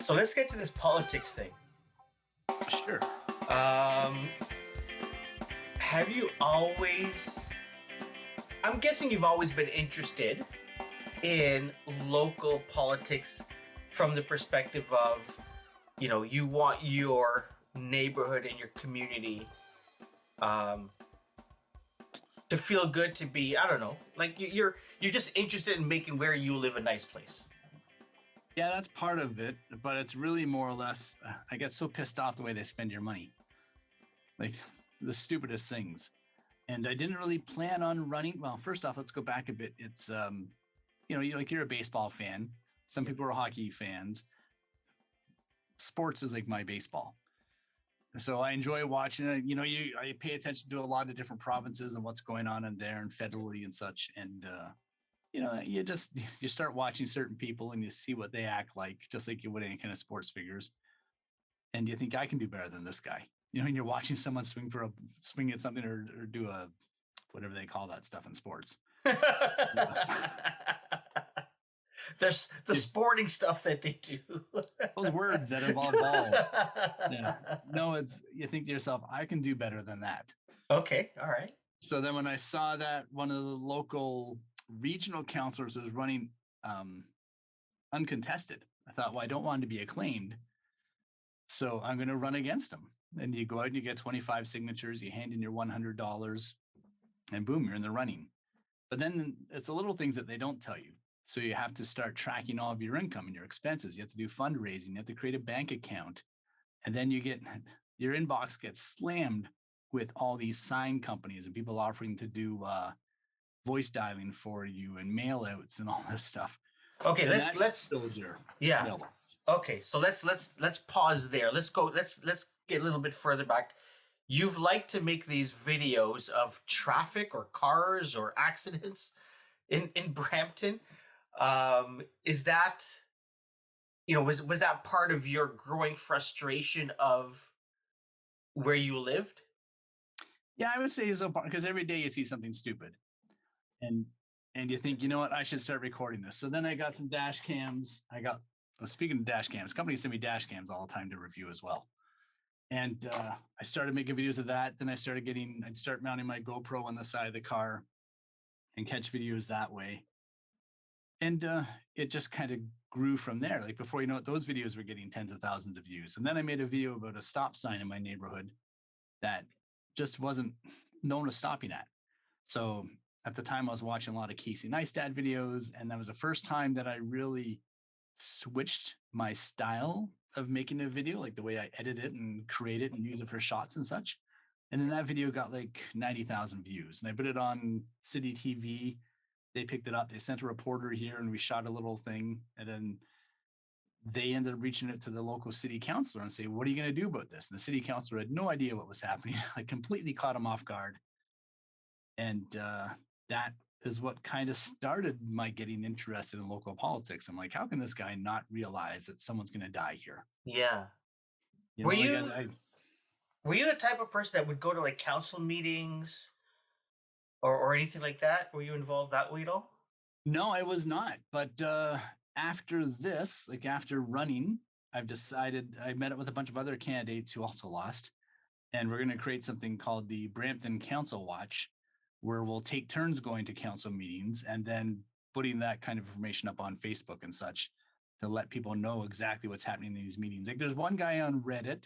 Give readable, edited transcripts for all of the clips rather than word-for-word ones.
So let's get to this politics thing. Sure. Have you always, I'm guessing you've always been interested in local politics from the perspective of, you know, you want your neighborhood and your community to feel good, to be, I don't know, like you're just interested in making where you live a nice place. Yeah, that's part of it, but it's really more or less, I get so pissed off the way they spend your money. Like the stupidest things. And I didn't really plan on running. Well, first off, let's go back a bit. It's, you know, you're a baseball fan. Some people are hockey fans. Sports is like my baseball. So I enjoy watching it. You know, I pay attention to a lot of different provinces and what's going on in there and federally and such. And, you know, you start watching certain people and you see what they act like, just like you would any kind of sports figures. And you think, I can do better than this guy. You know, and you're watching someone swing at something or do a, whatever they call that stuff in sports. There's the sporting stuff that they do. Those words that involve balls. Yeah. No, you think to yourself, I can do better than that. Okay. All right. So then when I saw that one of the local regional councillors was running uncontested, I thought, well, I don't want to be acclaimed, so I'm going to run against him. And you go out and you get 25 signatures, you hand in your $100, and boom, you're in the running. But then it's the little things that they don't tell you. So you have to start tracking all of your income and your expenses. You have to do fundraising. You have to create a bank account. And then your inbox gets slammed with all these sign companies and people offering to do voice dialing for you and mail outs and all this stuff. Okay, and let's yeah. Okay, so let's pause there. Let's get a little bit further back. You've liked to make these videos of traffic or cars or accidents in Brampton. Is that, you know, was that part of your growing frustration of where you lived? Yeah, I would say so, because every day you see something stupid, and you think, you know what, I should start recording this. So then I got some dash cams. Speaking of dash cams, companies send me dash cams all the time to review as well. And I started making videos of that. Then I'd start mounting my GoPro on the side of the car and catch videos that way. And it just kind of grew from there. Like before you know it, those videos were getting tens of thousands of views. And then I made a video about a stop sign in my neighborhood that just wasn't, no one was stopping at. So at the time I was watching a lot of Casey Neistat videos, and that was the first time that I really switched my style of making a video, like the way I edit it and create it and use it for shots and such. And then that video got like 90,000 views, and I put it on City TV. They picked it up. They sent a reporter here and we shot a little thing. And then they ended up reaching out to the local city councillor and say, what are you going to do about this? And the city councillor had no idea what was happening. I completely caught him off guard. And that is what kind of started my getting interested in local politics. I'm like, how can this guy not realize that someone's going to die here? Yeah. Were you the type of person that would go to like council meetings or anything like that? Were you involved that way at all? No, I was not. But after this, like after running, I've decided, I met up with a bunch of other candidates who also lost. And we're going to create something called the Brampton Council Watch, where we'll take turns going to council meetings and then putting that kind of information up on Facebook and such to let people know exactly what's happening in these meetings. Like there's one guy on Reddit,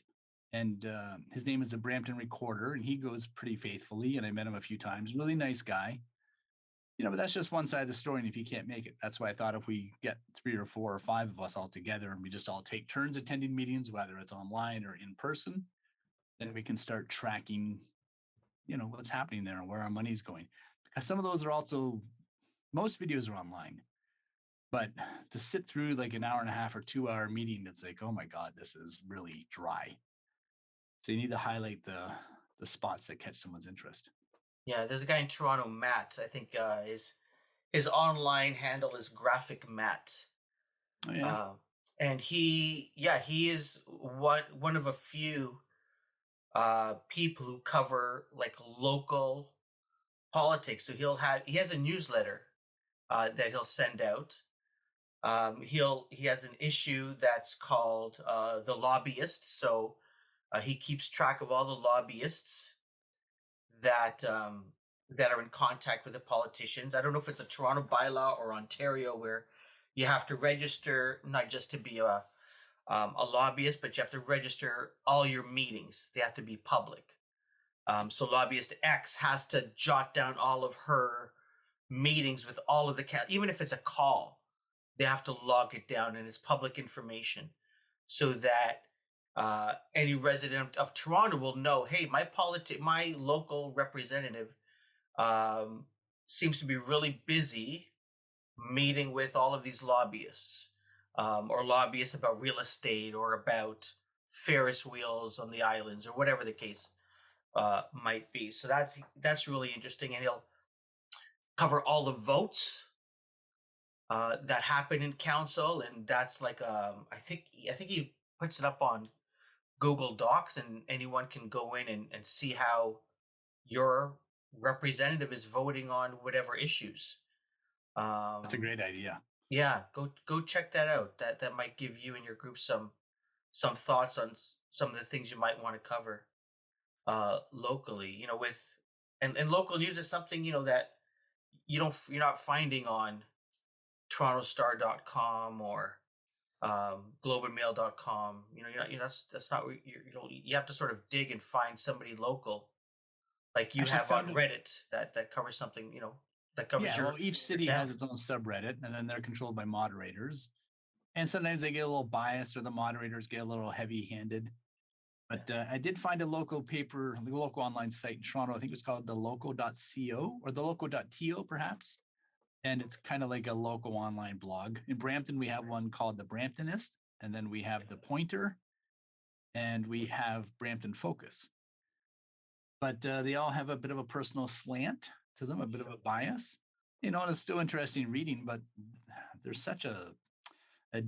and his name is the Brampton Recorder, and he goes pretty faithfully, and I met him a few times. Really nice guy. You know, but that's just one side of the story, and if you can't make it, that's why I thought if we get 3 or 4 or 5 of us all together and we just all take turns attending meetings, whether it's online or in person, then we can start tracking, you know, what's happening there and where our money's going. Because some of those are also, most videos are online, but to sit through like an hour and a half or 2-hour meeting, it's like, oh my God, this is really dry. So you need to highlight the spots that catch someone's interest. Yeah, there's a guy in Toronto, Matt. I think his online handle is Graphic Matt. Oh, yeah. And he is one of a few people who cover like local politics. So he has a newsletter that he'll send out, He has an issue that's called the lobbyist. So he keeps track of all the lobbyists that that are in contact with the politicians. I don't know if it's a Toronto bylaw or Ontario where you have to register not just to be a lobbyist, but you have to register all your meetings. They have to be public. So lobbyist X has to jot down all of her meetings with all of the even if it's a call, they have to log it down and it's public information, so that any resident of Toronto will know, hey, my local representative um, seems to be really busy meeting with all of these lobbyists, or lobbyists about real estate or about Ferris wheels on the islands or whatever the case might be. So that's really interesting, and he'll cover all the votes that happen in council, and that's like I think he puts it up on Google Docs, and anyone can go in and see how your representative is voting on whatever issues. That's a great idea. Yeah, go check that out. That might give you and your group some thoughts on some of the things you might want to cover locally. With and local news is something that you're not finding on TorontoStar.com or globalmail.com. That's not what you have to sort of dig and find somebody local like you Actually, have on Reddit that covers something, that covers yeah, your well, each city town. has its own subreddit, and then they're controlled by moderators. And sometimes they get a little biased, or the moderators get a little heavy-handed. But I did find a local paper, a local online site in Toronto. I think it was called the local.co or the local.to, perhaps. And it's kind of like a local online blog. In Brampton, we have one called the Bramptonist, and then we have the Pointer, and we have Brampton Focus. But they all have a bit of a personal slant to them, a bit of a bias. And it's still interesting reading, but there's such a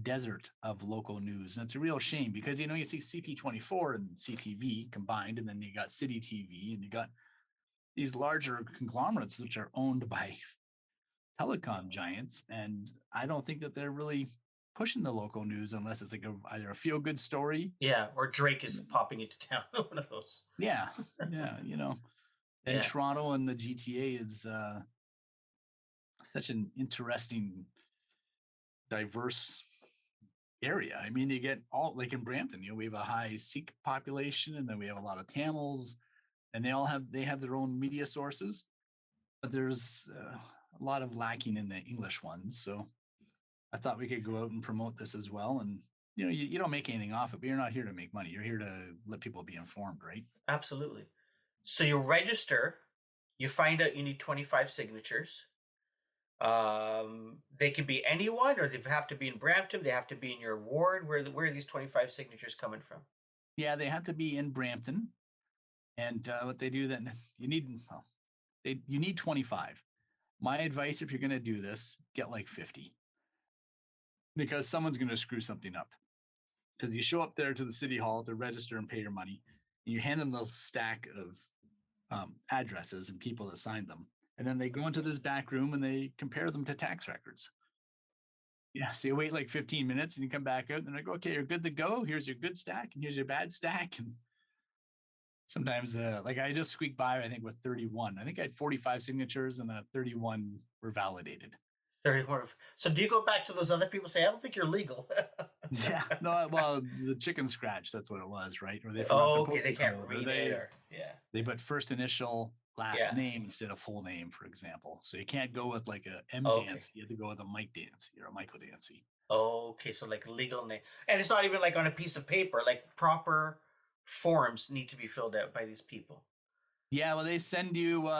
desert of local news. And it's a real shame because, you see CP24 and CTV combined, and then you got City TV, and you got these larger conglomerates which are owned by telecom giants. And I don't think that they're really pushing the local news unless it's like either a feel good story. Yeah, or Drake is popping into town. One of those. Yeah. Yeah. And Yeah. Toronto and the GTA is such an interesting, diverse area. I mean, you get all like in Brampton, we have a high Sikh population, and then we have a lot of Tamils, and they have their own media sources, but there's a lot of lacking in the English ones. So I thought we could go out and promote this as well. And you don't make anything off it, but you're not here to make money. You're here to let people be informed, right? Absolutely. So you register, you find out you need 25 signatures. They can be anyone, or they have to be in Brampton. They have to be in your ward. Where are these 25 signatures coming from? Yeah, they have to be in Brampton. And what they do then, you need 25. My advice, if you're going to do this, get like 50, because someone's going to screw something up. Because you show up there to the city hall to register and pay your money, and you hand them the stack of addresses and people that signed them. And then they go into this back room and they compare them to tax records. Yeah. So you wait like 15 minutes and you come back out and they're like, okay, you're good to go. Here's your good stack and here's your bad stack. And sometimes like I just squeaked by, I think, with 31. I think I had 45 signatures and 31 were validated. 31. So do you go back to those other people and say, I don't think you're legal? Yeah. No, well, the chicken scratch, that's what it was, right? Or they okay, they can't read it. They put first initial, last name instead of full name, for example. So you can't go with like a M Dancy. You have to go with a Mike Dancy or a Michael Dancy. Okay, so like legal name. And it's not even like on a piece of paper, like proper forms need to be filled out by these people. Yeah, well, they send you,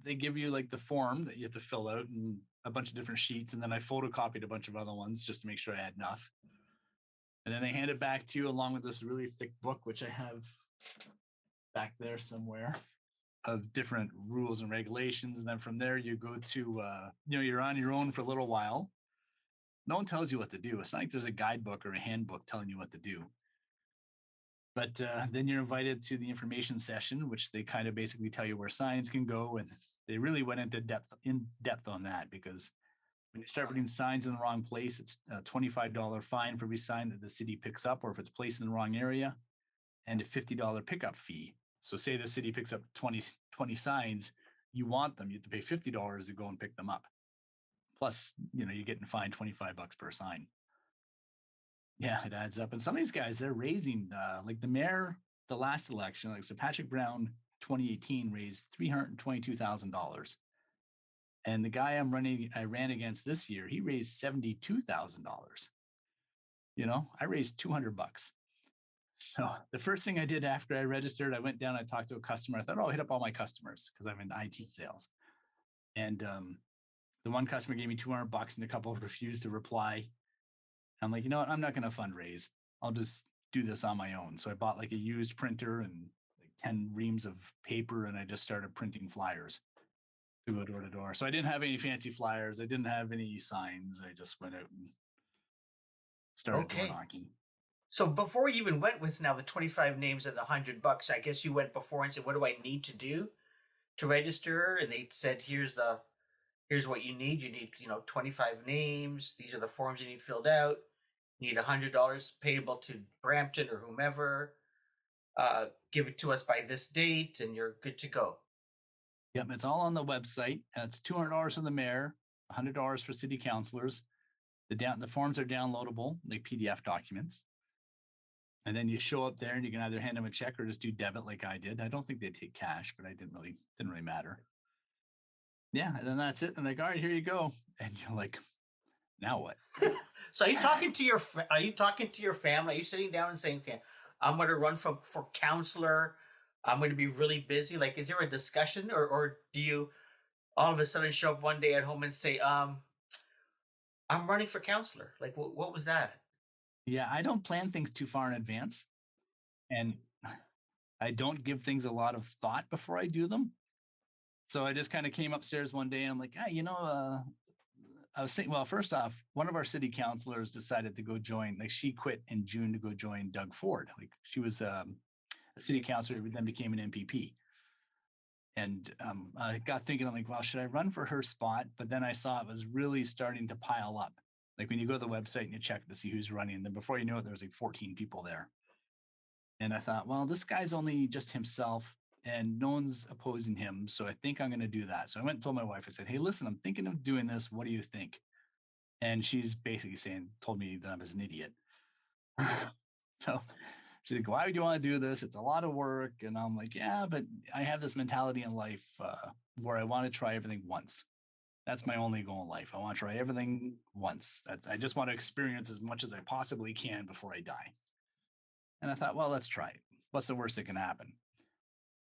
they give you like the form that you have to fill out and a bunch of different sheets. And then I photocopied a bunch of other ones just to make sure I had enough. And then they hand it back to you along with this really thick book, which I have back there somewhere, of different rules and regulations. And then from there, you go to, you're on your own for a little while. No one tells you what to do. It's not like there's a guidebook or a handbook telling you what to do. But then you're invited to the information session, which they kind of basically tell you where signs can go. And they really went into depth on that, because When you start putting signs in the wrong place, it's a $25 fine for every sign that the city picks up, or if it's placed in the wrong area, and a $50 pickup fee. So say the city picks up 20 signs, you want them, you have to pay $50 to go and pick them up. Plus, you're getting fined $25 per sign. Yeah, it adds up. And some of these guys, they're raising, like the mayor, the last election, like so Patrick Brown, 2018 raised $322,000. And the guy I ran against this year, he raised $72,000. I raised $200. So the first thing I did after I registered, I went down, I talked to a customer. I thought, oh, I'll hit up all my customers because I'm in IT sales. And the one customer gave me $200 and a couple refused to reply. I'm like, you know what? I'm not going to fundraise. I'll just do this on my own. So I bought like a used printer and like 10 reams of paper, and I just started printing flyers to go door to door. So I didn't have any fancy flyers. I didn't have any signs. I just went out and started door knocking. So before you even went with now the 25 names and the $100, I guess you went before and said, what do I need to do to register? And they said, here's what you need. You need, 25 names. These are the forms you need filled out. You need $100 payable to Brampton or whomever. Give it to us by this date and you're good to go. Yep, it's all on the website. It's $200 from the mayor, $100 for city councillors. The forms are downloadable, like PDF documents. And then you show up there and you can either hand them a check or just do debit like I did. I don't think they take cash, but didn't really matter. Yeah, and then that's it. And like, all right, here you go. And you're like, now what? So are you talking to your family? Are you sitting down and saying, okay, I'm going to run for councillor. I'm going to be really busy. Like, is there a discussion or do you all of a sudden show up one day at home and say, I'm running for councillor? Like, what was that? Yeah, I don't plan things too far in advance. And I don't give things a lot of thought before I do them. So I just kind of came upstairs one day and I'm like, I was thinking, well, first off, one of our city councilors decided to go join, like she quit in June to go join Doug Ford. Like she was a city councilor, who then became an MPP. And I got thinking, I'm like, well, should I run for her spot? But then I saw it was really starting to pile up. Like when you go to the website and you check to see who's running, and then before you know it, there was like 14 people there. And I thought, well, this guy's only just himself and no one's opposing him. So I think I'm going to do that. So I went and told my wife, I said, hey, listen, I'm thinking of doing this. What do you think? And she's basically told me that I'm an idiot. So she's like, why would you want to do this? It's a lot of work. And I'm like, yeah, but I have this mentality in life where I want to try everything once. That's my only goal in life. I want to try everything once. I just want to experience as much as I possibly can before I die. And I thought, well, let's try it. What's the worst that can happen?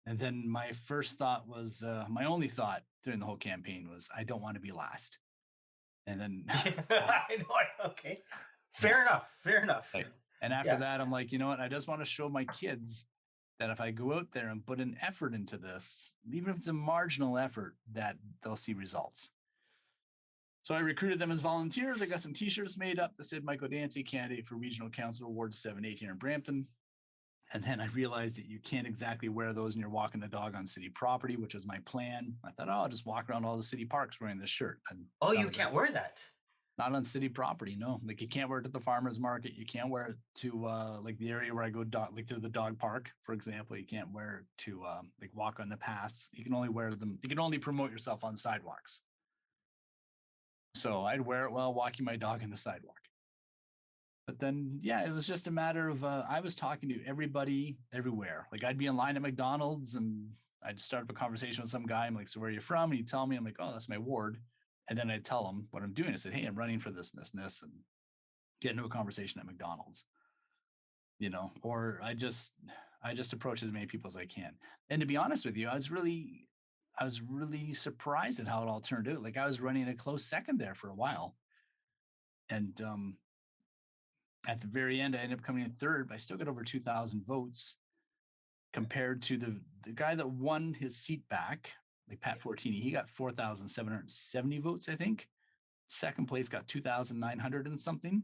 And then my first thought was, my only thought during the whole campaign was, I don't want to be last. And then I know. Okay. Fair enough. Right. And after that, I'm like, you know what? I just want to show my kids that if I go out there and put an effort into this, even if it's a marginal effort, that they'll see results. So I recruited them as volunteers. I got some t-shirts made up that said Michael Dancy, candidate for Regional Council Ward 7-8 here in Brampton. And then I realized that you can't exactly wear those when you're walking the dog on city property, which was my plan. I thought, I'll just walk around all the city parks wearing this shirt. And you can't wear that? Not on city property, no. Like you can't wear it at the farmer's market. You can't wear it to like the area where I go like to the dog park, for example. You can't wear it to like walk on the paths. You can only wear them. You can only promote yourself on sidewalks. So I'd wear it while walking my dog on the sidewalk. But then, yeah, it was just a matter of I was talking to everybody everywhere. Like I'd be in line at McDonald's and I'd start up a conversation with some guy. I'm like, so where are you from? And he'd tell me, I'm like, oh, that's my ward. And then I'd tell him what I'm doing. I said, hey, I'm running for this, and get into a conversation at McDonald's, or I just approach as many people as I can. And to be honest with you, I was really surprised at how it all turned out. Like I was running a close second there for a while. And at the very end, I ended up coming in third, but I still got over 2,000 votes compared to the guy that won his seat back, like Pat Fortini. He got 4,770 votes, I think. Second place got 2,900 and something,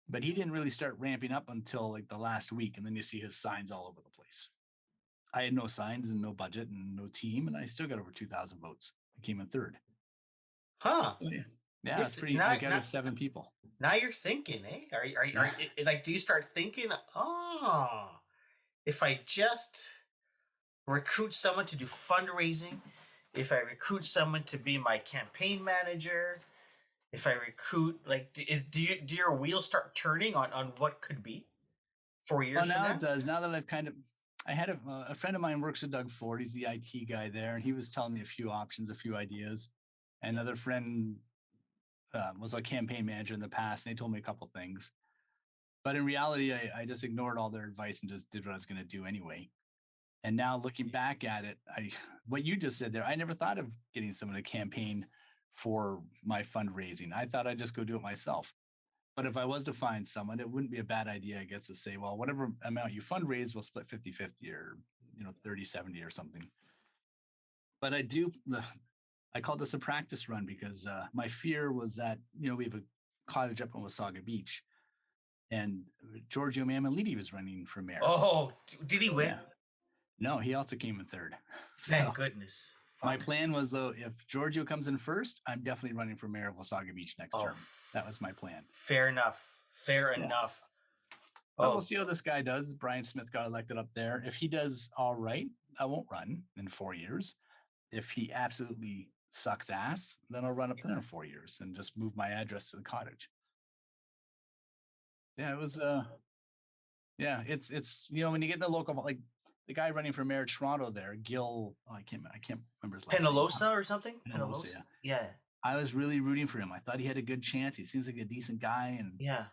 but he didn't really start ramping up until like the last week. And then you see his signs all over the place. I had no signs and no budget and no team, and I still got over 2,000 votes. I came in third. Huh. So, yeah. Yeah, it's pretty. Now, Like out of 7 people. now you're thinking, eh? Yeah. Like, do you start thinking, oh, if I just recruit someone to do fundraising, if I recruit someone to be my campaign manager, if I recruit, like, do your wheels start turning on what could be 4 years Oh, from now now? it does. Now that I've kind of, I had a friend of mine works with Doug Ford. He's the IT guy there, and he was telling me a few options, a few ideas. Another friend was a campaign manager in the past, and they told me a couple things. But in reality, I just ignored all their advice and just did what I was going to do anyway. And now looking back at it, what you just said there, I never thought of getting someone to campaign for my fundraising. I thought I'd just go do it myself. But if I was to find someone, it wouldn't be a bad idea, I guess, to say, well, whatever amount you fundraise, we'll split 50-50 or, 30-70 or something. But I call this a practice run because my fear was that, we have a cottage up on Wasaga Beach and Giorgio Mammoliti was running for mayor. Oh, did he win? Yeah. No, he also came in third. Thank goodness. My plan was, though, if Giorgio comes in first, I'm definitely running for mayor of Wasaga Beach next term. That was my plan. Fair enough. Fair enough. But we'll see how this guy does. Brian Smith got elected up there. If he does all right, I won't run in 4 years. If he absolutely sucks ass, then I'll run up there in 4 years and just move my address to the cottage. Yeah, it was it's when you get in the local, like the guy running for mayor of Toronto there, Gil, I can't remember his last name. Penalosa or something? Penalosa, yeah. I was really rooting for him. I thought he had a good chance. He seems like a decent guy. And yeah,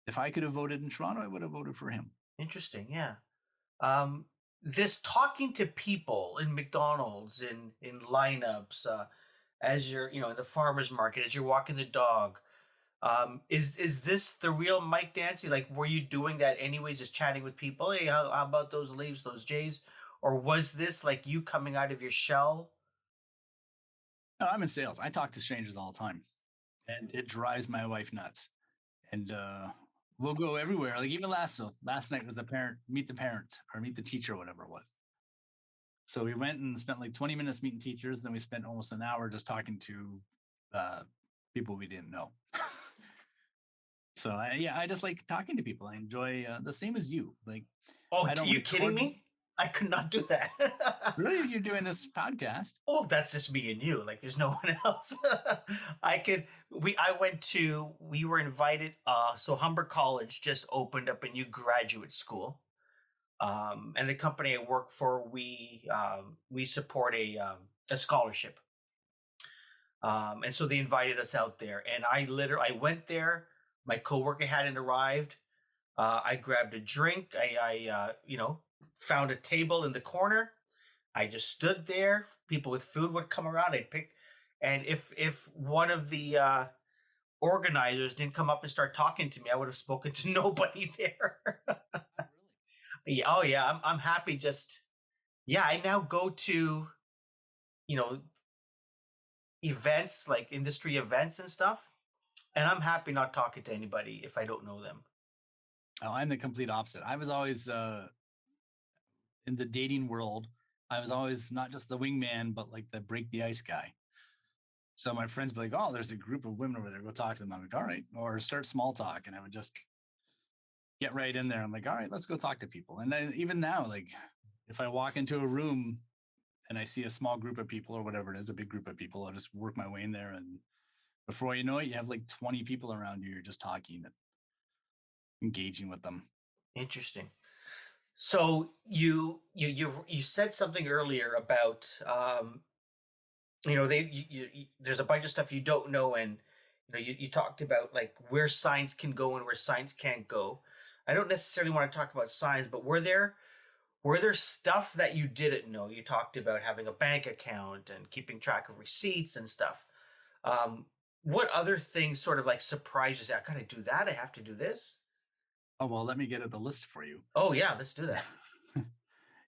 if I could have voted in Toronto, I would have voted for him. Interesting. Yeah. This talking to people in McDonald's, in lineups, as you're, in the farmer's market, as you're walking the dog. Is this the real Mike Dancy? Like, were you doing that anyways, just chatting with people? Hey, how about those leaves, those Jays? Or was this like you coming out of your shell? No, I'm in sales. I talk to strangers all the time, and it drives my wife nuts. And we'll go everywhere. Like even last night was meet the parent or meet the teacher or whatever it was. So we went and spent like 20 minutes meeting teachers. Then we spent almost an hour just talking to people we didn't know. So I just like talking to people. I enjoy the same as you. Like, oh, are you kidding me? I could not do that. Really? You're doing this podcast? Oh, that's just me and you. Like, there's no one else. We were invited. So Humber College just opened up a new graduate school. And the company I work for, we support a scholarship. And so they invited us out there, and I went there. My coworker hadn't arrived. I grabbed a drink. I found a table in the corner. I just stood there. People with food would come around. I'd pick, and if one of the organizers didn't come up and start talking to me, I would have spoken to nobody there. Yeah, oh yeah, I'm happy. I now go to, events like industry events and stuff, and I'm happy not talking to anybody if I don't know them. Oh, I'm the complete opposite. I was always in the dating world. I was always not just the wingman, but like the break the ice guy. So my friends would be like, "Oh, there's a group of women over there. Go talk to them." I'm like, "All right," or start small talk, and I would just get right in there. I'm like, "All right, let's go talk to people." And then even now, like if I walk into a room and I see a small group of people or whatever it is, a big group of people, I'll just work my way in there, and before you know it, you have like 20 people around you. You're just talking and engaging with them. Interesting. So you said something earlier about there's a bunch of stuff you don't know, and you talked about like where signs can go and where signs can't go. I don't necessarily want to talk about signs, but were there stuff that you didn't know? You talked about having a bank account and keeping track of receipts and stuff. What other things sort of like surprised you? I gotta do that. I have to do this. Oh, well, let me get at the list for you. Oh yeah, let's do that.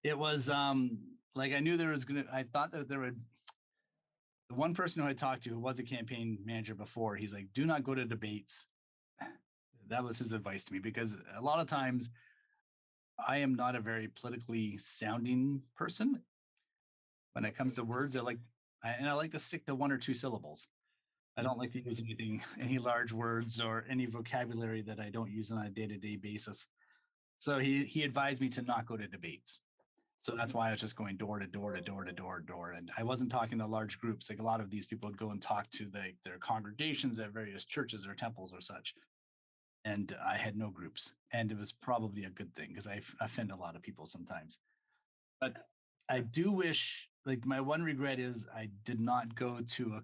It was like I knew I thought that there would, the one person who I talked to who was a campaign manager before, he's like, do not go to debates. That was his advice to me, because a lot of times I am not a very politically sounding person. When it comes to words, I like to stick to one or two syllables. I don't like to use any large words or any vocabulary that I don't use on a day-to-day basis. So he advised me to not go to debates. So that's why I was just going door to door to door to door to door. And I wasn't talking to large groups. Like a lot of these people would go and talk to their congregations at various churches or temples or such. And I had no groups. And it was probably a good thing because I offend a lot of people sometimes. But I do wish, like, my one regret is I did not go to a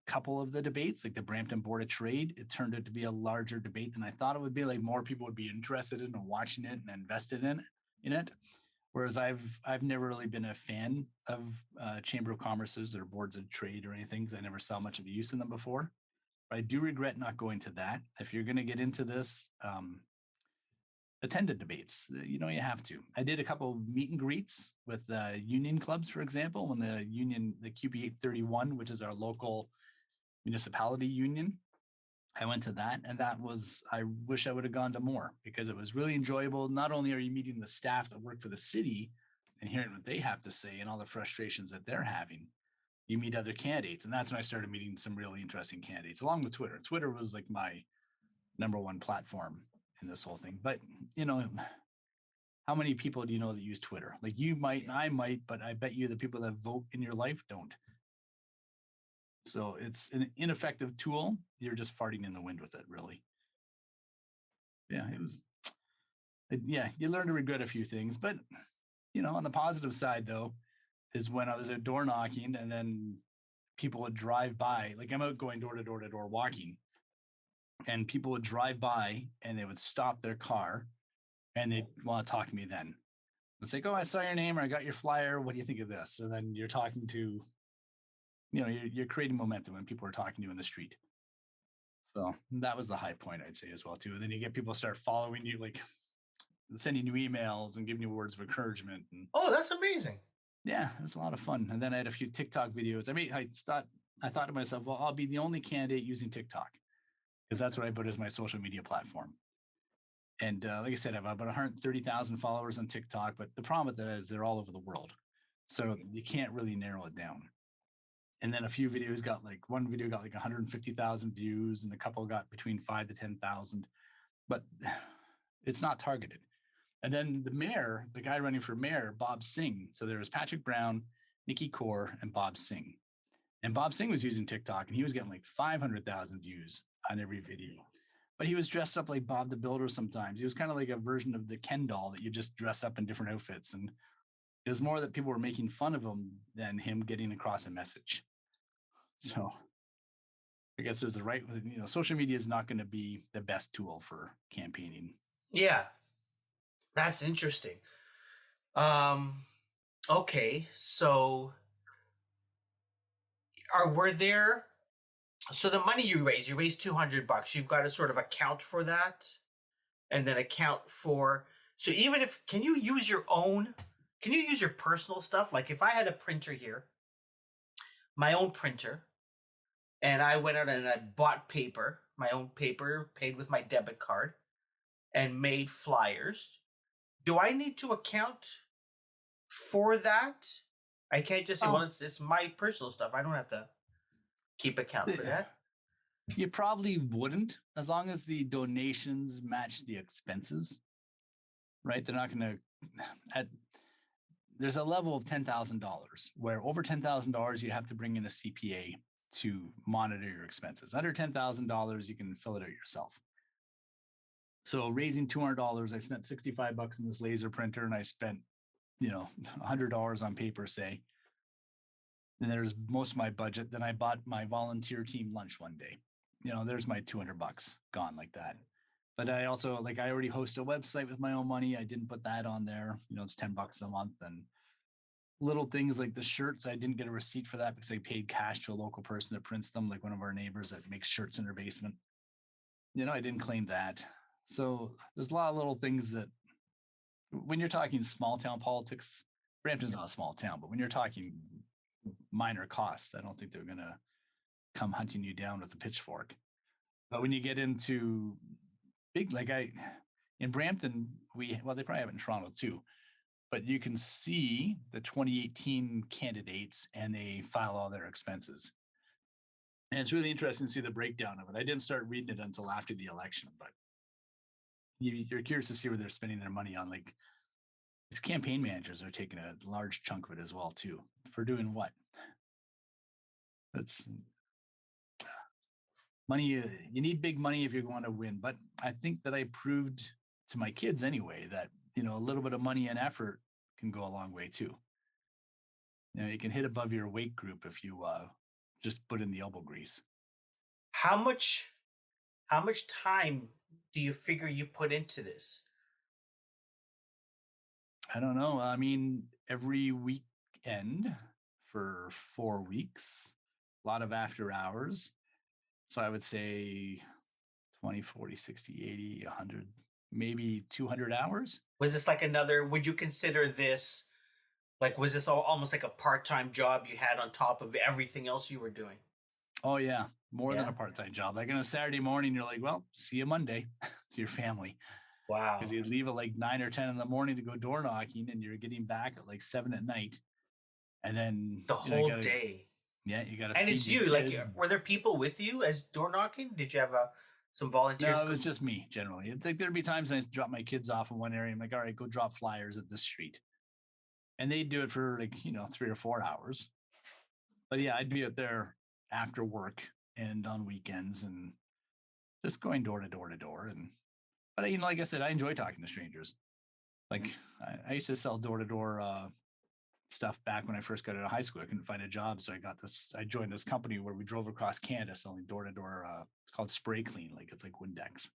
couple of the debates, like the Brampton Board of Trade. It turned out to be a larger debate than I thought it would be. Like more people would be interested in and watching it and invested in it. Whereas I've never really been a fan of Chamber of Commerce's or boards of trade or anything because I never saw much of a use in them before. But I do regret not going to that. If you're going to get into this, attended debates. You know, you have to. I did a couple of meet and greets with union clubs, for example, when the QP 831, which is our local municipality union. I went to that, and I wish I would have gone to more because it was really enjoyable. Not only are you meeting the staff that work for the city and hearing what they have to say and all the frustrations that they're having, you meet other candidates. And that's when I started meeting some really interesting candidates, along with Twitter. Twitter was like my number one platform in this whole thing. But, you know, how many people do you know that use Twitter? Like you might, and I might, but I bet you the people that vote in your life don't. So it's an ineffective tool. You're just farting in the wind with it, really. Yeah, you learn to regret a few things. But, you know, on the positive side, though, is when I was at door knocking and then people would drive by. Like I'm out going door to door to door walking, and people would drive by and they would stop their car and they'd want to talk to me then. It's like, oh, I saw your name or I got your flyer. What do you think of this? And then you're talking to, you know, you're creating momentum when people are talking to you in the street. So that was the high point, I'd say, as well, too. And then you get people start following you, like sending you emails and giving you words of encouragement. And Oh, that's amazing. yeah, it was a lot of fun. And then I had a few TikTok videos. I thought to myself, well, I'll be the only candidate using TikTok because that's what I put as my social media platform. And like I said, I have about 130,000 followers on TikTok. But the problem with that is they're all over the world. So you can't really narrow it down. And then a few videos got like one video got like 150,000 views and a couple got between 5 to 10,000, but it's not targeted. And then the mayor, the guy running for mayor, Bob Singh. So there was Patrick Brown, Nikki Kaur, and Bob Singh. And Bob Singh was using TikTok and he was getting like 500,000 views on every video. But he was dressed up like Bob the Builder sometimes. He was kind of like a version of the Ken doll that you just dress up in different outfits. And it was more that people were making fun of him than him getting across a message. So I guess there's the right, you know, social media is not going to be the best tool for campaigning. Yeah. That's interesting. Okay, so so the money you raise $200. You've got to sort of account for that and then account for, so even if, can you use your personal stuff? Like if I had a printer here, my own printer, and I went out and I bought paper, my own paper, paid with my debit card, and made flyers, do I need to account for that? I can't just say, well, it's my personal stuff. I don't have to keep account for that. You probably wouldn't, as long as the donations match the expenses, right? They're not going to, there's a level of $10,000 where over $10,000, you have to bring in a CPA to monitor your expenses. Under $10,000, you can fill it out yourself. So raising $200, I spent $65 in this laser printer and I spent, you know, $100 on paper, say. And there's most of my budget. Then I bought my volunteer team lunch one day. You know, there's my $200 gone like that. But I also, like, I already host a website with my own money. I didn't put that on there. You know, it's $10 a month. And little things like the shirts, I didn't get a receipt for that because I paid cash to a local person that prints them, like one of our neighbors that makes shirts in her basement. You know, I didn't claim that. So there's a lot of little things that, when you're talking small town politics, Brampton's not a small town, but when you're talking minor costs, I don't think they're going to come hunting you down with a pitchfork. But when you get into big, like in Brampton, they probably have it in Toronto too, but you can see the 2018 candidates and they file all their expenses. And it's really interesting to see the breakdown of it. I didn't start reading it until after the election, but you're curious to see where they're spending their money on. Like these campaign managers are taking a large chunk of it as well, too. For doing what? That's money. You need big money if you're going to win. But I think that I proved to my kids anyway that, a little bit of money and effort can go a long way too. You can hit above your weight group if you just put in the elbow grease. How much time do you figure you put into this? I don't know. I mean, every weekend for 4 weeks, a lot of after hours. So I would say 20, 40, 60, 80, 100, maybe 200 hours. Was this like would you consider this, like, was this almost like a part-time job you had on top of everything else you were doing? Oh, yeah. More than Yeah. a part-time job. Like on a Saturday morning, you're like, well, see you Monday to your family. Wow. Because you'd leave at like 9 or 10 in the morning to go door knocking and you're getting back at like 7 at night. And then The whole day. Yeah, you got to. And it's you. Like, were there people with you as door knocking? Did you have some volunteers? No, it was just me generally. Like there'd be times I drop my kids off in one area. I'm like, all right, go drop flyers at this street, and they'd do it for like 3 or 4 hours. But yeah, I'd be out there after work and on weekends and just going door to door to door. But like I said, I enjoy talking to strangers. Like I used to sell door to door stuff back when I first got out of high school. I couldn't find a job, so I joined this company where we drove across Canada selling door to door. It's called Spray Clean, like it's like Windex.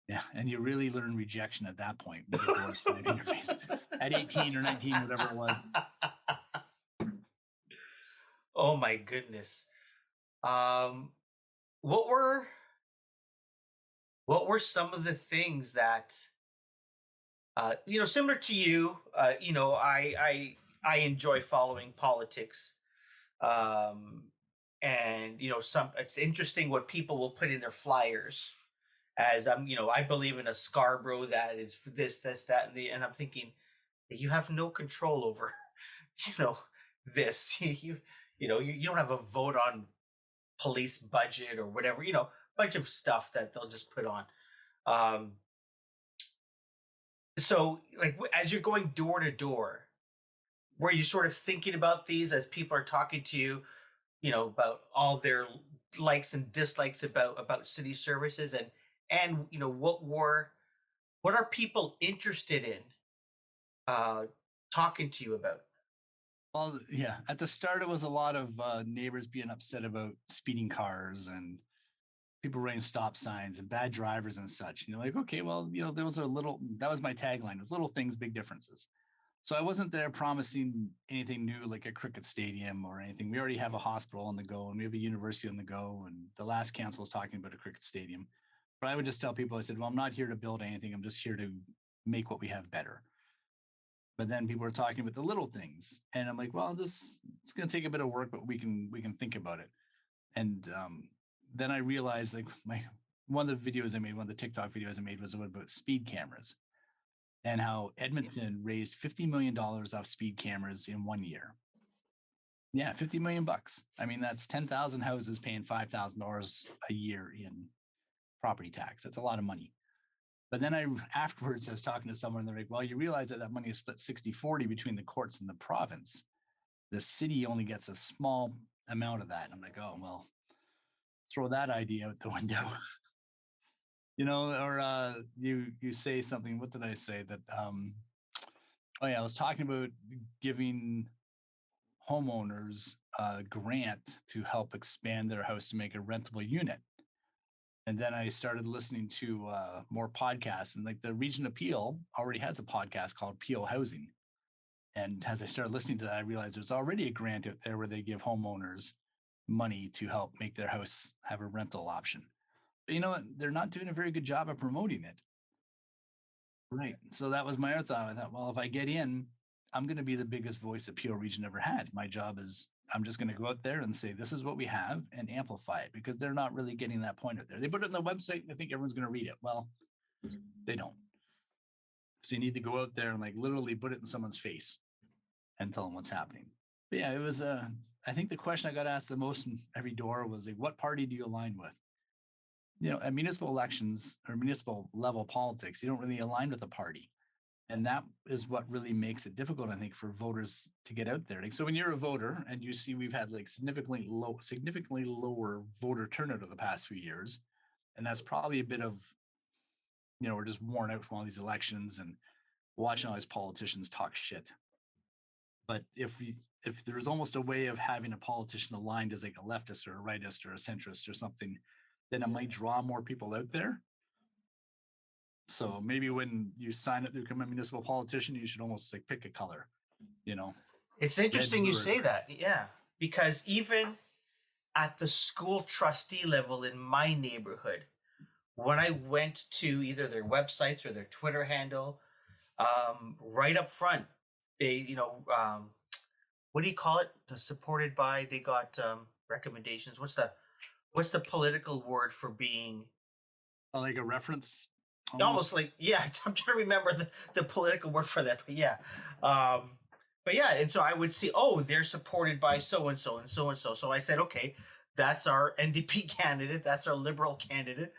Yeah, and you really learn rejection at that point. With the door slamming in your face. At 18 or 19, whatever it was. Oh my goodness. What were some of the things that similar to you, I enjoy following politics. And it's interesting what people will put in their flyers as I believe in a Scarborough that is this, that, and I'm thinking you have no control over, this. You don't have a vote on police budget or whatever, bunch of stuff that they'll just put on. So like as you're going door to door, were you sort of thinking about these as people are talking to you, about all their likes and dislikes about city services, and what are people interested in talking to you about? Well, yeah, at the start it was a lot of neighbors being upset about speeding cars and people running stop signs and bad drivers and such. Like, okay, well, that was my tagline. It was little things, big differences. So I wasn't there promising anything new, like a cricket stadium or anything. We already have a hospital on the go and we have a university on the go. And the last council was talking about a cricket stadium. But I would just tell people, I said, well, I'm not here to build anything. I'm just here to make what we have better. But then people were talking about the little things. And I'm like, well, it's going to take a bit of work, but we can think about it. And then I realized like one of the videos I made, one of the TikTok videos I made was about speed cameras and how Edmonton raised $50 million off speed cameras in 1 year. Yeah, $50 million. I mean, that's 10,000 houses paying $5,000 a year in property tax. That's a lot of money. But then afterwards, I was talking to someone and they're like, well, you realize that money is split 60-40 between the courts and the province. The city only gets a small amount of that. And I'm like, oh, well, throw that idea out the window. Or you say something. What did I say? That I was talking about giving homeowners a grant to help expand their house to make a rentable unit. And then I started listening to more podcasts, and like the Region of Peel already has a podcast called Peel Housing. And as I started listening to that, I realized there's already a grant out there where they give homeowners money to help make their house have a rental option. But you know what? They're not doing a very good job of promoting it. Right. So that was my other thought. I thought, well, if I get in, I'm going to be the biggest voice that Peel Region ever had. My job is I'm just going to go out there and say, this is what we have and amplify it because they're not really getting that point out there. They put it on the website and I think everyone's going to read it. Well, they don't. So you need to go out there and like literally put it in someone's face and tell them what's happening. But yeah, it was I think the question I got asked the most in every door was like, what party do you align with? At municipal elections or municipal level politics, you don't really align with a party. And that is what really makes it difficult, I think, for voters to get out there. Like, so when you're a voter and you see we've had like significantly lower voter turnout over the past few years, and that's probably a bit of, we're just worn out from all these elections and watching all these politicians talk shit. But if there's almost a way of having a politician aligned as like a leftist or a rightist or a centrist or something, then it might draw more people out there. So maybe when you sign up to become a municipal politician, you should almost like pick a color, It's interesting you say that. Yeah. Because even at the school trustee level in my neighborhood, when I went to either their websites or their Twitter handle, right up front, they, what do you call it? Supported by, they got recommendations. What's the political word for being like a reference? Almost like, yeah, I'm trying to remember the political word for that, but yeah. But yeah, and so I would see, oh, they're supported by so and so and so and so. So I said, okay, that's our NDP candidate, that's our liberal candidate,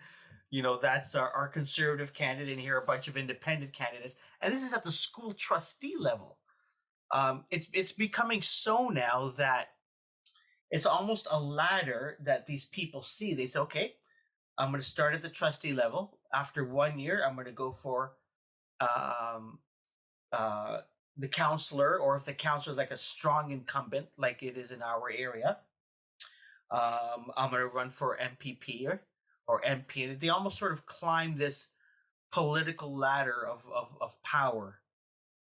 that's our conservative candidate, and here are a bunch of independent candidates. And this is at the school trustee level. It's becoming so now that it's almost a ladder that these people see. They say, okay, I'm going to start at the trustee level. After 1 year, I'm going to go for the councillor, or if the councillor is like a strong incumbent, like it is in our area, I'm going to run for MPP or MP. And they almost sort of climb this political ladder of power.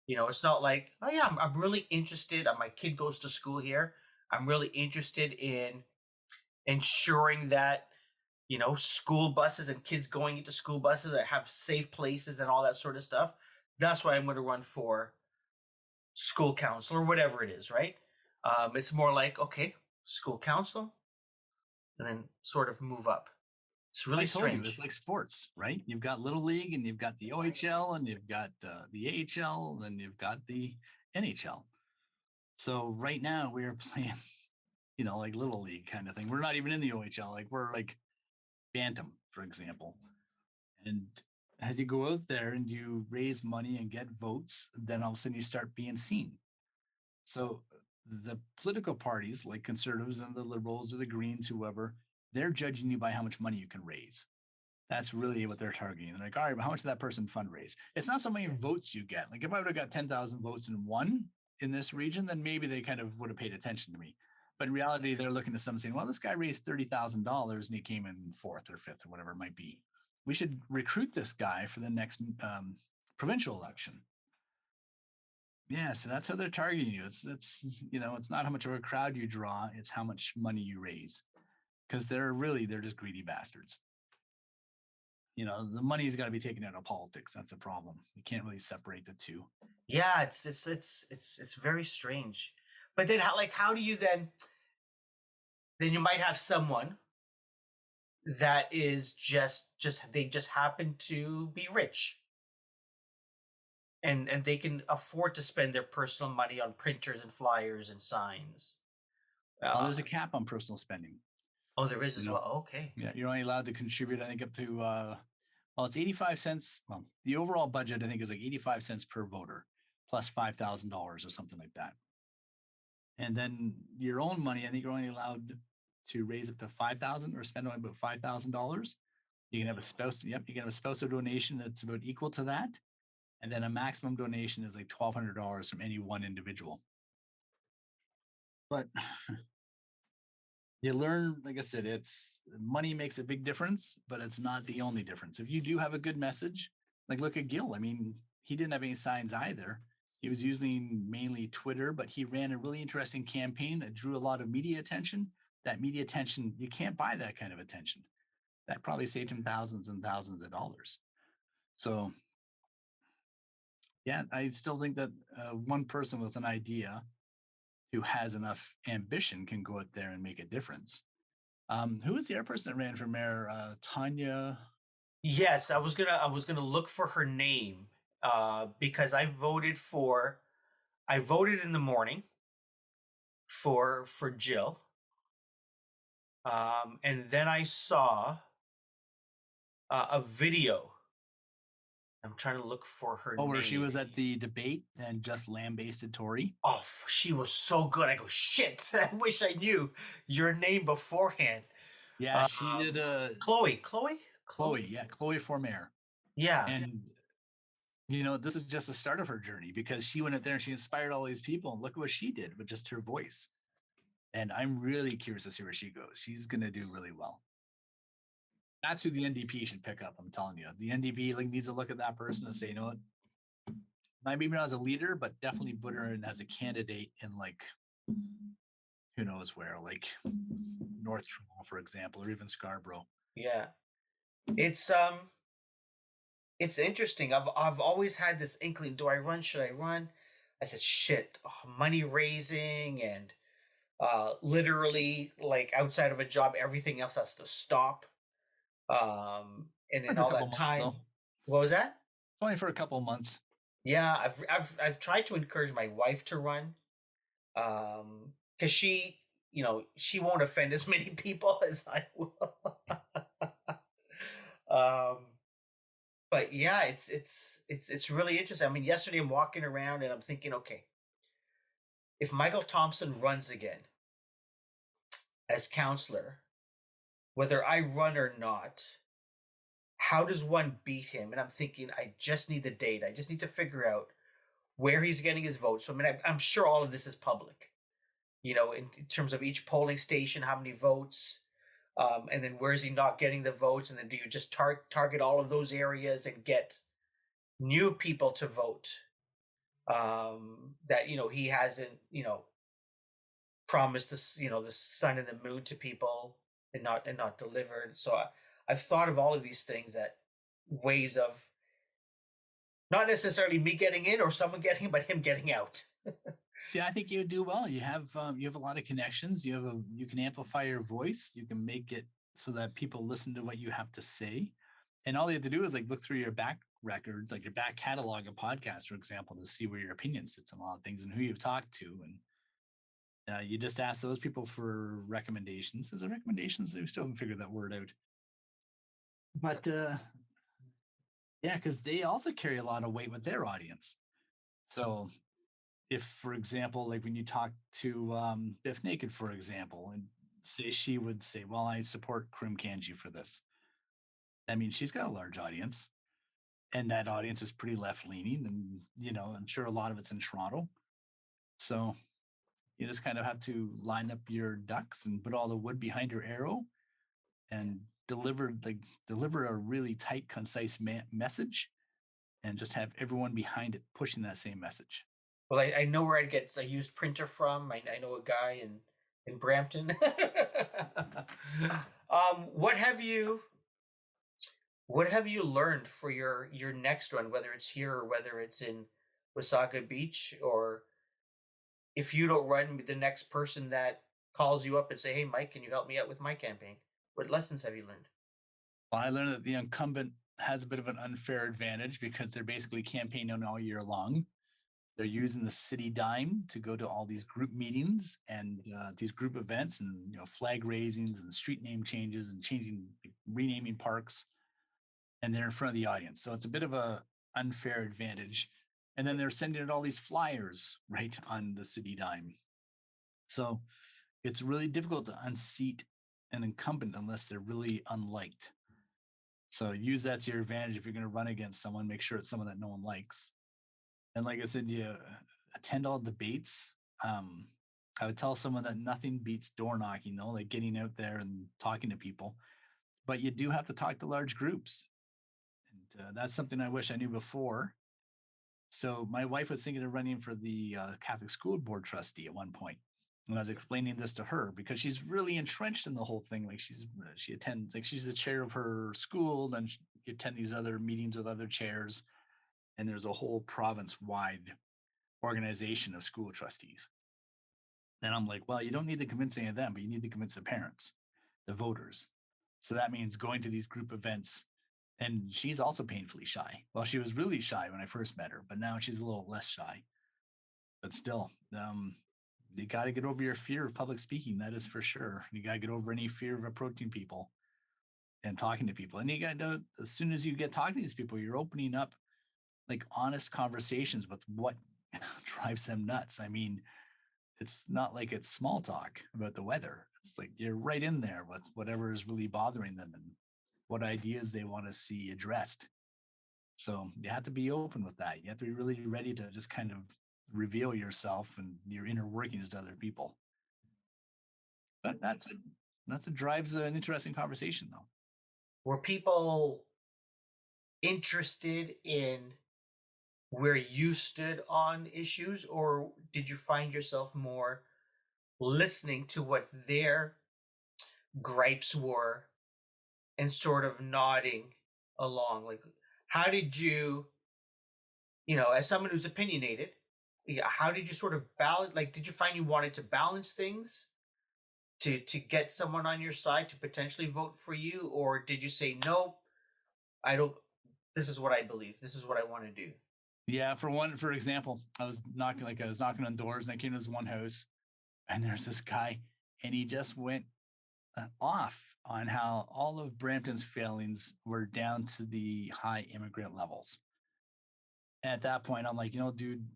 It's not like, oh yeah, I'm really interested. My kid goes to school here. I'm really interested in ensuring that school buses and kids going into school buses that have safe places and all that sort of stuff. That's why I'm going to run for school council or whatever it is, right? It's more like, okay, school council, and then sort of move up. It's really strange. It's like sports, right? You've got Little League, and you've got the OHL, and you've got the AHL, and you've got the NHL. So right now we are playing, like Little League kind of thing. We're not even in the OHL. Like we're like Bantam, for example. And as you go out there and you raise money and get votes, then all of a sudden you start being seen. So the political parties like conservatives and the liberals or the Greens, whoever, they're judging you by how much money you can raise. That's really what they're targeting. They're like, all right, but how much did that person fundraise? It's not so many votes you get. Like if I would have got 10,000 votes and won in this region, then maybe they kind of would have paid attention to me. But in reality, they're looking at someone saying, well, this guy raised $30,000 and he came in fourth or fifth or whatever it might be. We should recruit this guy for the next provincial election. Yeah, so that's how they're targeting you. It's not how much of a crowd you draw, it's how much money you raise. Because they're just greedy bastards. The money's got to be taken out of politics. That's a problem. You can't really separate the two. Yeah, it's very strange. But then how do you then you might have someone that is they just happen to be rich. And they can afford to spend their personal money on printers and flyers and signs. There's a cap on personal spending. Oh, there is as well. Okay. Yeah, you're only allowed to contribute, I think, up to it's 85 cents. Well, the overall budget, I think, is like 85 cents per voter, plus $5,000 or something like that. And then your own money, I think you're only allowed to raise up to $5,000 or spend only about $5,000. You can have a spouse. Yep, you can have a spousal donation that's about equal to that. And then a maximum donation is like $1,200 from any one individual. But you learn, like I said, money makes a big difference, but it's not the only difference. If you do have a good message, like look at Gil. I mean, he didn't have any signs either. He was using mainly Twitter, but he ran a really interesting campaign that drew a lot of media attention. That media attention, you can't buy that kind of attention. That probably saved him thousands and thousands of dollars. So, yeah, I still think that one person with an idea who has enough ambition can go out there and make a difference. Who was the other person that ran for mayor? Tanya. Yes, I was gonna look for her name because I voted in the morning for Jill. And then I saw a video. I'm trying to look for her Oh, name. where she was at the debate and just lambasted Tory. Oh, she was so good. I go, shit. I wish I knew your name beforehand. Yeah, she did Chloe. Chloe, yeah, Chloe Formaire. Yeah. And this is just the start of her journey, because she went out there and she inspired all these people, and look at what she did with just her voice. And I'm really curious to see where she goes. She's going to do really well. That's who the NDP should pick up. I'm telling you, the NDP needs to look at that person and say, you know what, not maybe not as a leader, but definitely put her in as a candidate in who knows where, like North Toronto, for example, or even Scarborough. Yeah. It's interesting. I've always had this inkling. Do I run? Should I run? I said, shit, money raising and literally like outside of a job, everything else has to stop. And in all that time, what was that? Only for a couple of months. Yeah, I've tried to encourage my wife to run, because she won't offend as many people as I will. But yeah, it's really interesting. I mean, yesterday I'm walking around and I'm thinking, okay, if Michael Thompson runs again as councillor, whether I run or not, how does one beat him? And I'm thinking, I just need the data. I just need to figure out where he's getting his votes. So I mean, I'm sure all of this is public, in terms of each polling station, how many votes, and then where is he not getting the votes, and then do you just target all of those areas and get new people to vote, that he hasn't promised this, the sun and the moon to people and not delivered. So I've thought of all of these things, that ways of not necessarily me getting in or someone getting in, but him getting out. See, I think you would do well. You have a lot of connections. You can amplify your voice. You can make it so that people listen to what you have to say. And all you have to do is look through your back record, like your back catalog of podcasts, for example, to see where your opinion sits on a lot of things and who you've talked to. And you just ask those people for recommendations. As a recommendations, we still haven't figured that word out. But yeah, because they also carry a lot of weight with their audience. So if, for example, like when you talk to Biff Naked, for example, and say she would say, well, I support Krim Kanji for this. I mean, she's got a large audience, and that audience is pretty left leaning. And, I'm sure a lot of it's in Toronto. So you just kind of have to line up your ducks and put all the wood behind your arrow and deliver a really tight, concise message, and just have everyone behind it pushing that same message. Well, I know where I'd get a used printer from. I know a guy in Brampton. What have you learned for your next run, whether it's here or whether it's in Wasaga Beach, or if you don't run, the next person that calls you up and say, hey, Mike, can you help me out with my campaign? What lessons have you learned? Well, I learned that the incumbent has a bit of an unfair advantage because they're basically campaigning all year long. They're using the city dime to go to all these group meetings and these group events and flag raisings and street name changes and renaming parks, and they're in front of the audience. So it's a bit of a unfair advantage. And then they're sending out all these flyers right on the city dime. So it's really difficult to unseat an incumbent unless they're really unliked. So use that to your advantage. If you're going to run against someone, make sure it's someone that no one likes. And like I said, you attend all debates. I would tell someone that nothing beats door knocking, though, like getting out there and talking to people. But you do have to talk to large groups. And that's something I wish I knew before. So my wife was thinking of running for the Catholic School Board trustee at one point. And I was explaining this to her because she's really entrenched in the whole thing. Like she attends, like she's the chair of her school. Then she attend these other meetings with other chairs. And there's a whole province-wide organization of school trustees. And I'm like, well, you don't need to convince any of them, but you need to convince the parents, the voters. So that means going to these group events. And she's also painfully shy. Well, she was really shy when I first met her, but now she's a little less shy. But still, you got to get over your fear of public speaking. That is for sure. You got to get over any fear of approaching people and talking to people. And you got to, as soon as you get talking to these people, you're opening up like honest conversations with what drives them nuts. I mean, it's not like it's small talk about the weather. It's like you're right in there with whatever is really bothering them and what ideas they want to see addressed. So you have to be open with that. You have to be really ready to just kind of reveal yourself and your inner workings to other people. But that's what drives an interesting conversation, though. Were people interested in where you stood on issues, or did you find yourself more listening to what their gripes were and sort of nodding along? Like, how did you, as someone who's opinionated, how did you sort of balance? Like, did you find you wanted to balance things to get someone on your side to potentially vote for you, or did you say no? I don't. This is what I believe. This is what I want to do. Yeah, for example, I was knocking on doors, and I came to this one house, and there's this guy, and he just went off on how all of Brampton's failings were down to the high immigrant levels. And at that point, I'm like, dude,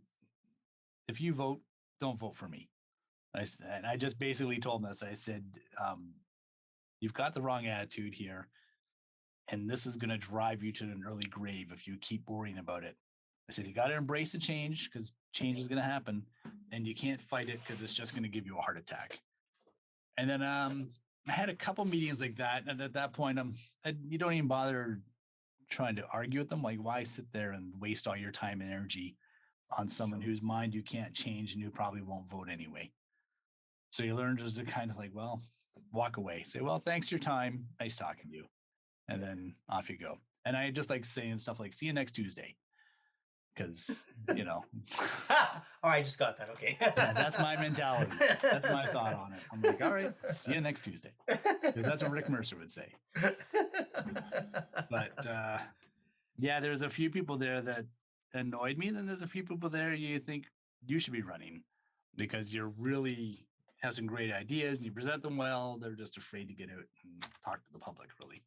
if you vote, don't vote for me. I just basically told him this. I said, you've got the wrong attitude here, and this is going to drive you to an early grave if you keep worrying about it. I said, you got to embrace the change because change is going to happen, and you can't fight it because it's just going to give you a heart attack. And then I had a couple meetings like that. And at that point, you don't even bother trying to argue with them. Like, why sit there and waste all your time and energy on someone whose mind you can't change and who probably won't vote anyway? So you learn just to kind of like, well, walk away. Say, well, thanks for your time. Nice talking to you. And then off you go. And I just like saying stuff like, see you next Tuesday. Because, Oh, I just got that. Okay. Yeah, that's my mentality. That's my thought on it. I'm like, all right, see you next Tuesday. That's what Rick Mercer would say. But yeah, there's a few people there that annoyed me. Then there's a few people there you think you should be running because you're really have some great ideas and you present them well. They're just afraid to get out and talk to the public, really.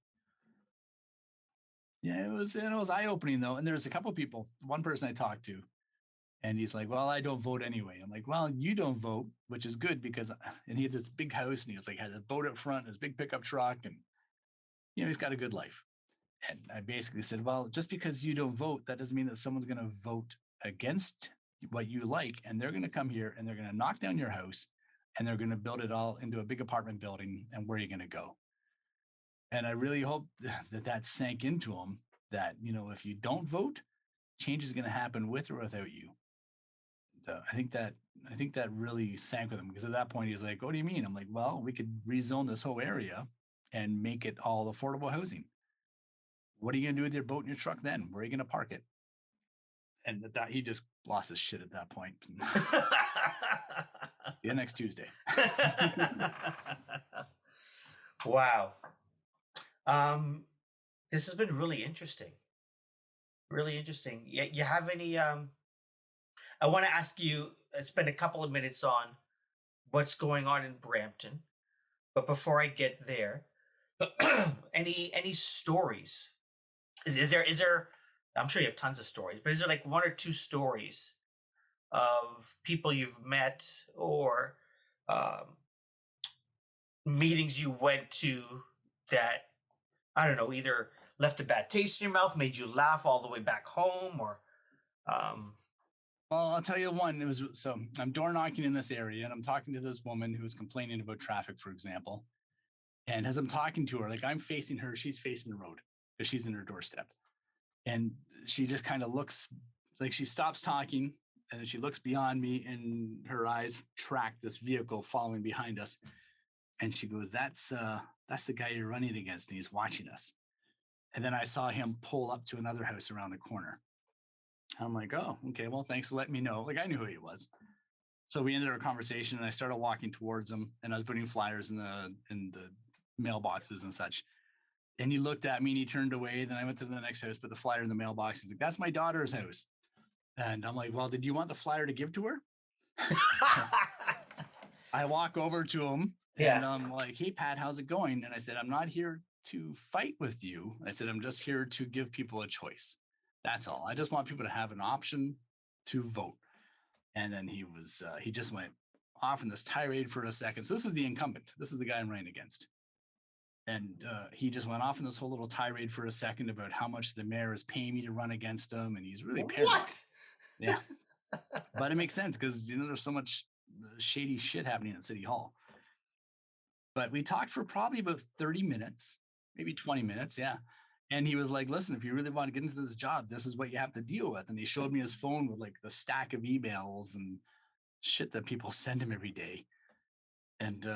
Yeah, it was eye-opening though. And there's a couple people, one person I talked to, and he's like, well, I don't vote anyway. I'm like, well, you don't vote, which is good because, and he had this big house and he was like, had a boat up front, his big pickup truck. And, he's got a good life. And I basically said, well, just because you don't vote, that doesn't mean that someone's going to vote against what you like. And they're going to come here and they're going to knock down your house and they're going to build it all into a big apartment building. And where are you going to go? And I really hope that sank into him that, if you don't vote, change is going to happen with or without you. I think that really sank with him because at that point he's like, what do you mean? I'm like, well, we could rezone this whole area and make it all affordable housing. What are you going to do with your boat and your truck then? Where are you going to park it? And that he just lost his shit at that point. See you next Tuesday. Wow. This has been really interesting. Really interesting. You have any I want to ask you, spend a couple of minutes on what's going on in Brampton. But before I get there, any stories? Is there, I'm sure you have tons of stories, but is there like one or two stories of people you've met or meetings you went to that, I don't know, either left a bad taste in your mouth, made you laugh all the way back home, or Well, I'll tell you one. So I'm door knocking in this area and I'm talking to this woman who was complaining about traffic, for example. And as I'm talking to her, like I'm facing her, she's facing the road because she's in her doorstep. And she just kind of looks like she stops talking and then she looks beyond me and her eyes track this vehicle following behind us. And she goes, that's the guy you're running against and he's watching us. And then I saw him pull up to another house around the corner. I'm like, oh, okay, well, thanks for letting me know. Like I knew who he was. So we ended our conversation and I started walking towards him and I was putting flyers in the mailboxes and such. And he looked at me and he turned away. Then I went to the next house, put the flyer in the mailbox. He's like, that's my daughter's house. And I'm like, well, did you want the flyer to give to her? I walk over to him and I'm like, "Hey, Pat, how's it going?" And I said, "I'm not here to fight with you." I said, "I'm just here to give people a choice. That's all. I just want people to have an option to vote." And then he just went off in this tirade for a second. So this is the incumbent. This is the guy I'm running against. And he just went off in this whole little tirade for a second about how much the mayor is paying me to run against him. And he's really paranoid. What? Yeah. But it makes sense because, there's so much shady shit happening at City Hall. But we talked for probably about 30 minutes, maybe 20 minutes. Yeah. And he was like, "Listen, if you really want to get into this job, this is what you have to deal with." And he showed me his phone with like the stack of emails and shit that people send him every day. And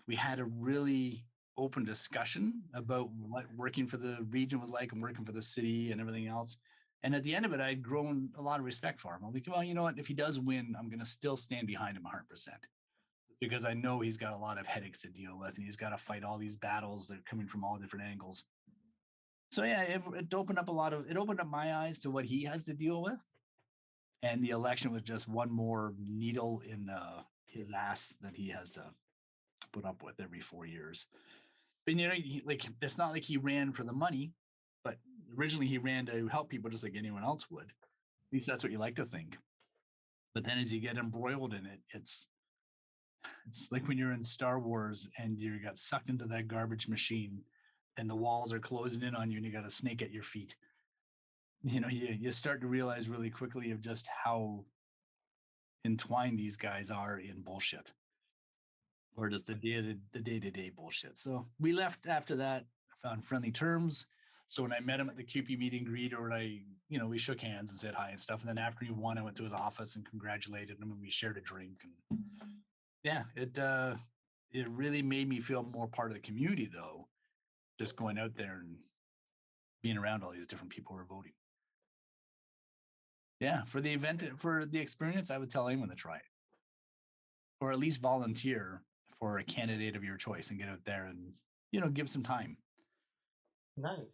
we had a really open discussion about what working for the region was like and working for the city and everything else. And at the end of it, I'd grown a lot of respect for him. I'm like, well, you know what? If he does win, I'm going to still stand behind him 100%, because I know he's got a lot of headaches to deal with and he's got to fight all these battles that are coming from all different angles. So yeah, it opened up it opened up my eyes to what he has to deal with. And the election was just one more needle in his ass that he has to put up with every 4 years. But it's not like he ran for the money, but originally he ran to help people just like anyone else would. At least that's what you like to think. But then as you get embroiled in it, it's like when you're in Star Wars and you got sucked into that garbage machine and the walls are closing in on you and you got a snake at your feet. You start to realize really quickly of just how entwined these guys are in bullshit, or just the day-to-day bullshit. So we left after that, found friendly terms. So when I met him at the QP meet and greet, or we shook hands and said hi and stuff. And then after he won, I went to his office and congratulated him and we shared a drink. And yeah, it really made me feel more part of the community though, just going out there and being around all these different people who are voting. Yeah, for the event, for the experience, I would tell anyone to try it, or at least volunteer for a candidate of your choice and get out there and give some time. Nice.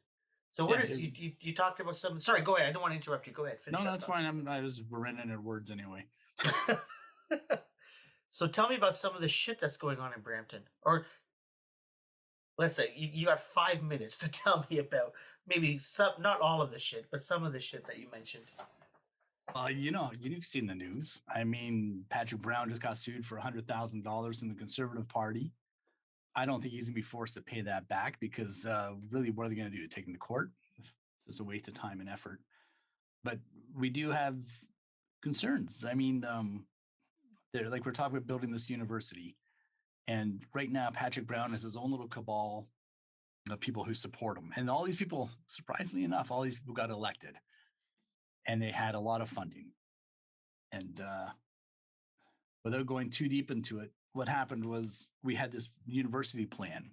So what is you talked about some? Sorry, go ahead. I don't want to interrupt you. Go ahead. Finish. No, that's fine. I was running out of words anyway. So tell me about some of the shit that's going on in Brampton, or let's say you got 5 minutes to tell me about maybe some, not all of the shit, but some of the shit that you mentioned. You've seen the news. I mean, Patrick Brown just got sued for $100,000 in the Conservative Party. I don't think he's gonna be forced to pay that back because really, what are they gonna do? Take him to court? It's just a waste of time and effort. But we do have concerns. I mean, they're like, we're talking about building this university, and right now Patrick Brown has his own little cabal of people who support him, and all these people, surprisingly enough, all these people got elected. And they had a lot of funding. And without going too deep into it, what happened was we had this university plan,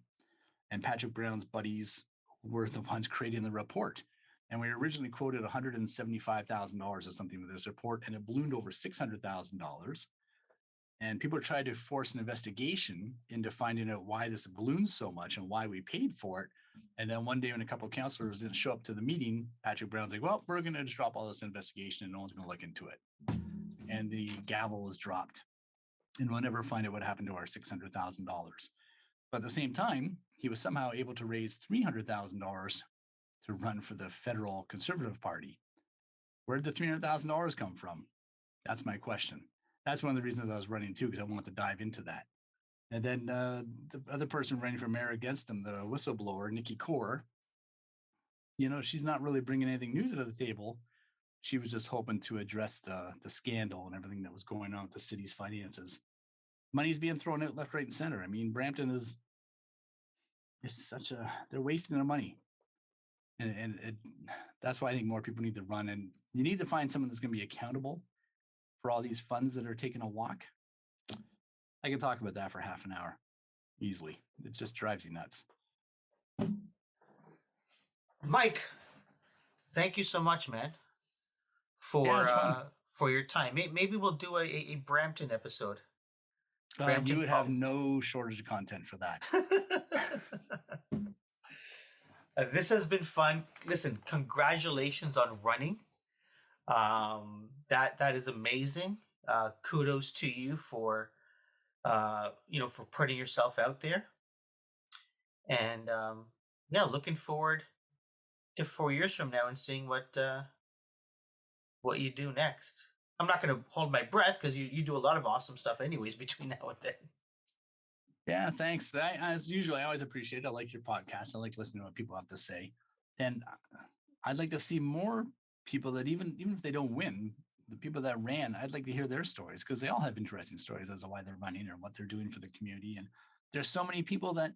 and Patrick Brown's buddies were the ones creating the report. And we originally quoted $175,000 or something with this report, and it ballooned over $600,000. And people tried to force an investigation into finding out why this ballooned so much and why we paid for it. And then one day when a couple of councillors didn't show up to the meeting, Patrick Brown's like, well, we're going to just drop all this investigation and no one's going to look into it. And the gavel was dropped. And we'll never find out what happened to our $600,000. But at the same time, he was somehow able to raise $300,000 to run for the federal Conservative Party. Where did the $300,000 come from? That's my question. That's one of the reasons I was running too, because I wanted to dive into that. And then the other person running for mayor against him, the whistleblower, Nikki Kaur, she's not really bringing anything new to the table. She was just hoping to address the scandal and everything that was going on with the city's finances. Money's being thrown out left, right, and center. I mean, Brampton is they're wasting their money. And that's why I think more people need to run. And you need to find someone that's going to be accountable for all these funds that are taking a walk. I can talk about that for half an hour easily. It just drives you nuts. Mike, thank you so much, man, for your time. Maybe we'll do a Brampton episode. You would have no shortage of content for that. This has been fun. Listen, congratulations on running. That is amazing. Kudos to you for for putting yourself out there. And yeah, looking forward to 4 years from now and seeing what you do next. I'm not going to hold my breath because you do a lot of awesome stuff, anyways, between now and then. Yeah, thanks. As usual, I always appreciate it. I like your podcast. I like listening to what people have to say. And I'd like to see more people that even if they don't win, the people that ran, I'd like to hear their stories because they all have interesting stories as to why they're running or what they're doing for the community. And there's so many people that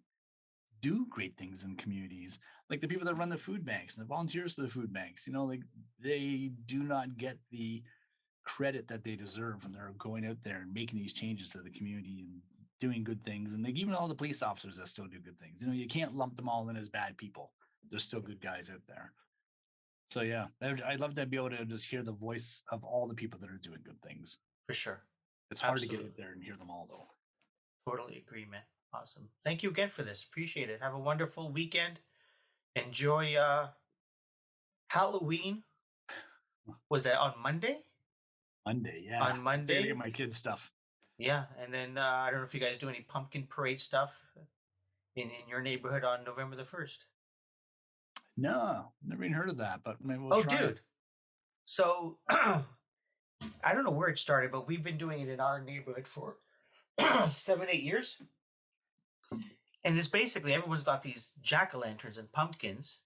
do great things in communities, like the people that run the food banks and the volunteers for the food banks. Like they do not get the credit that they deserve when they're going out there and making these changes to the community and doing good things. And like even all the police officers that still do good things, you can't lump them all in as bad people. There's still good guys out there. So yeah, I'd love to be able to just hear the voice of all the people that are doing good things. For sure. It's hard to get out there and hear them all though. Totally agree, man. Awesome. Thank you again for this. Appreciate it. Have a wonderful weekend. Enjoy Halloween. Was that on Monday? Monday, yeah. On Monday. Get my kids' stuff. Yeah, and then I don't know if you guys do any pumpkin parade stuff in your neighborhood on November the 1st. No, never even heard of that, but maybe we'll try. Dude. So I don't know where it started, but we've been doing it in our neighborhood for 7-8 years. And it's basically everyone's got these jack-o'-lanterns and pumpkins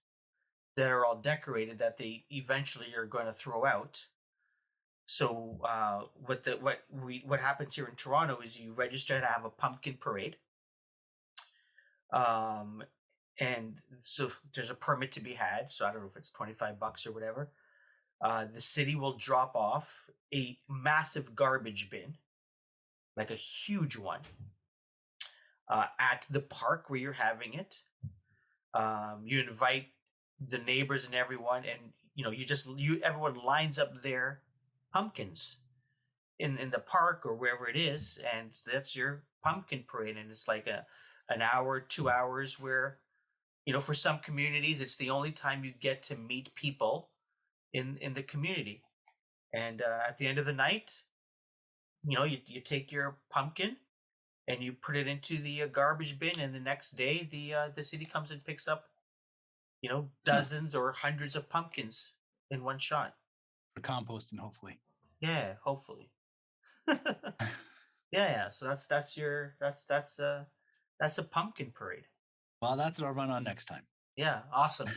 that are all decorated that they eventually are going to throw out. So what happens here in Toronto is you register to have a pumpkin parade. And so there's a permit to be had. So I don't know if it's $25 or whatever. The city will drop off a massive garbage bin, like a huge one, at the park where you're having it. You invite the neighbors and everyone, and everyone lines up their pumpkins in the park or wherever it is, and that's your pumpkin parade. And it's like an hour, 2 hours where, for some communities, it's the only time you get to meet people in the community. And at the end of the night, you take your pumpkin and you put it into the garbage bin, and the next day the city comes and picks up, dozens or hundreds of pumpkins in one shot. For composting, hopefully. Yeah, hopefully. yeah. So that's a pumpkin parade. Well, that's what I'll run on next time. Yeah, awesome.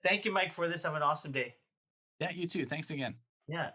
Thank you, Mike, for this. Have an awesome day. Yeah, you too. Thanks again. Yeah.